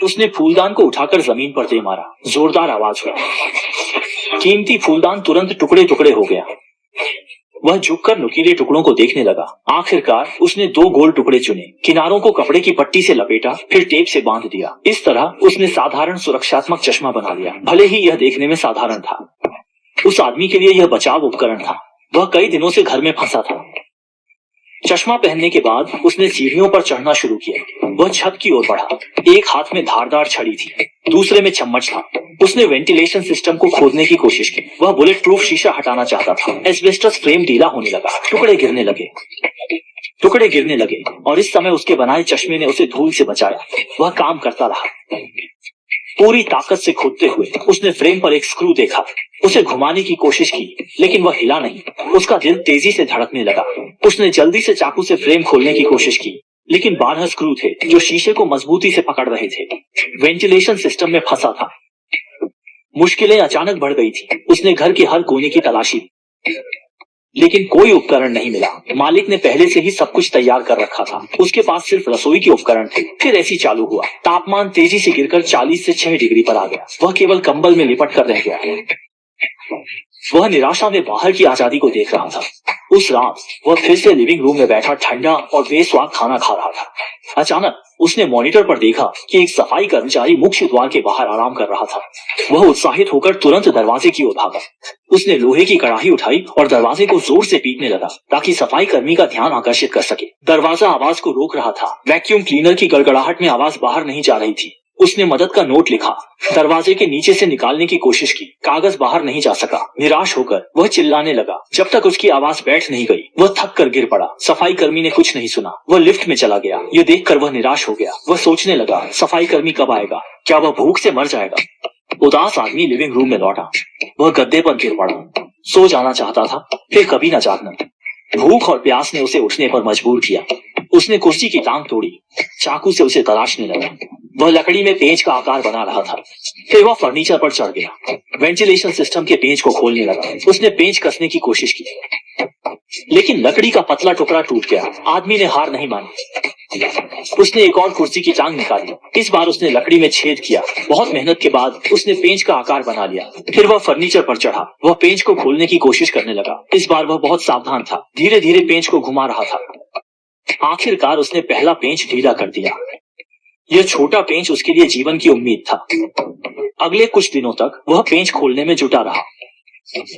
उसने फूलदान को उठाकर जमीन पर दे मारा। जोरदार आवाज हुई। कीमती फूलदान तुरंत टुकड़े टुकड़े हो गया। वह झुककर नुकीले टुकड़ों को देखने लगा। आखिरकार उसने 2 गोल टुकड़े चुने, किनारों को कपड़े की पट्टी से लपेटा, फिर टेप से बांध दिया। इस तरह उसने साधारण सुरक्षात्मक चश्मा बना लिया। भले ही यह देखने में साधारण था, उस आदमी के लिए यह बचाव उपकरण था। वह कई दिनों से घर में फंसा था। चश्मा पहनने के बाद उसने सीढ़ियों पर चढ़ना शुरू किया। वह छत की ओर बढ़ा। एक हाथ में धारदार छड़ी थी, दूसरे में चम्मच था। उसने वेंटिलेशन सिस्टम को खोदने की कोशिश की। वह बुलेट प्रूफ शीशा हटाना चाहता था। एस्बेस्टस फ्रेम ढीला होने लगा। टुकड़े गिरने लगे और इस समय उसके बनाए चश्मे ने उसे धूल से बचाया। वह काम करता रहा। पूरी ताकत से खोदते हुए उसने फ्रेम पर एक स्क्रू देखा। उसे घुमाने की कोशिश की, लेकिन वह हिला नहीं। उसका दिल तेजी से धड़कने लगा। उसने जल्दी से चाकू से फ्रेम खोलने की कोशिश की, लेकिन 12 स्क्रू थे जो शीशे को मजबूती से पकड़ रहे थे। वेंटिलेशन सिस्टम में फंसा था। मुश्किलें अचानक बढ़ गई थी। उसने घर के हर कोने की तलाशी, लेकिन कोई उपकरण नहीं मिला। मालिक ने पहले से ही सब कुछ तैयार कर रखा था। उसके पास सिर्फ रसोई के उपकरण थे। फिर ऐसी चालू हुआ। तापमान तेजी से गिरकर 40 से 6 डिग्री पर आ गया। वह केवल कंबल में लिपट कर रह गया। वह निराशा में बाहर की आजादी को देख रहा था। उस रात वह फिर से लिविंग रूम में बैठा ठंडा और बेस्वाद खाना खा रहा था। अचानक उसने मॉनिटर पर देखा कि एक सफाई कर्मचारी मुख्य द्वार के बाहर आराम कर रहा था। वह उत्साहित होकर तुरंत दरवाजे की ओर भागा। उसने लोहे की कड़ाही उठाई और दरवाजे को जोर से पीटने लगा ताकि सफाई कर्मी का ध्यान आकर्षित कर सके। दरवाजा आवाज को रोक रहा था। वैक्यूम क्लीनर की गड़गड़ाहट में आवाज बाहर नहीं जा रही थी। उसने मदद का नोट लिखा, दरवाजे के नीचे से निकालने की कोशिश की। कागज बाहर नहीं जा सका। निराश होकर वह चिल्लाने लगा। जब तक उसकी आवाज बैठ नहीं गई, वह थक कर गिर पड़ा। सफाई कर्मी ने कुछ नहीं सुना। वह लिफ्ट में चला गया। यह देखकर वह निराश हो गया। वह सोचने लगा, सफाई कर्मी कब आएगा? क्या वह भूख से मर जाएगा? उदास आदमी लिविंग रूम में लौटा। वह गद्दे पर गिर पड़ा। सो जाना चाहता था, फिर कभी न जागना। भूख और प्यास ने उसे उठने पर मजबूर किया। उसने कुर्सी की टांग तोड़ी। चाकू से उसे तराशने लगा। वह लकड़ी में पेंच का आकार बना रहा था। फिर वह फर्नीचर पर चढ़ गया। वेंटिलेशन सिस्टम के पेंच को खोलने लगा। उसने पेंच कसने की कोशिश की, लेकिन लकड़ी का पतला टुकड़ा टूट गया। आदमी ने हार नहीं मानी। उसने एक और कुर्सी की टांग निकाली। इस बार उसने लकड़ी में छेद किया। बहुत मेहनत के बाद उसने पेंच का आकार बना लिया। फिर वह फर्नीचर पर चढ़ा। वह पेंच को खोलने की कोशिश करने लगा। इस बार वह बहुत सावधान था। धीरे धीरे पेंच को घुमा रहा था। आखिरकार उसने पहला पेंच ढीला कर दिया। यह छोटा पेंच उसके लिए जीवन की उम्मीद था। अगले कुछ दिनों तक वह पेंच खोलने में जुटा रहा।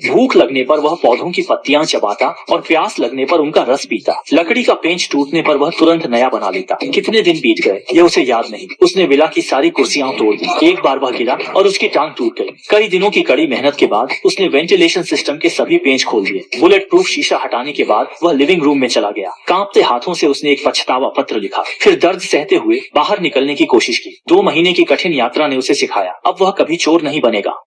भूख लगने पर वह पौधों की पत्तियां चबाता और प्यास लगने पर उनका रस पीता। लकड़ी का पेंच टूटने पर वह तुरंत नया बना लेता। कितने दिन बीत गए यह उसे याद नहीं। उसने विला की सारी कुर्सियां तोड़ दी। एक बार वह गिरा और उसकी टांग टूट गई। कई दिनों की कड़ी मेहनत के बाद उसने वेंटिलेशन सिस्टम के सभी पेंच खोल दिए। बुलेट प्रूफ शीशा हटाने के बाद वह लिविंग रूम में चला गया। कांपते हाथों से उसने एक पछतावा पत्र लिखा। फिर दर्द सहते हुए बाहर निकलने की कोशिश की। 2 महीने की कठिन यात्रा ने उसे सिखाया, अब वह कभी चोर नहीं बनेगा।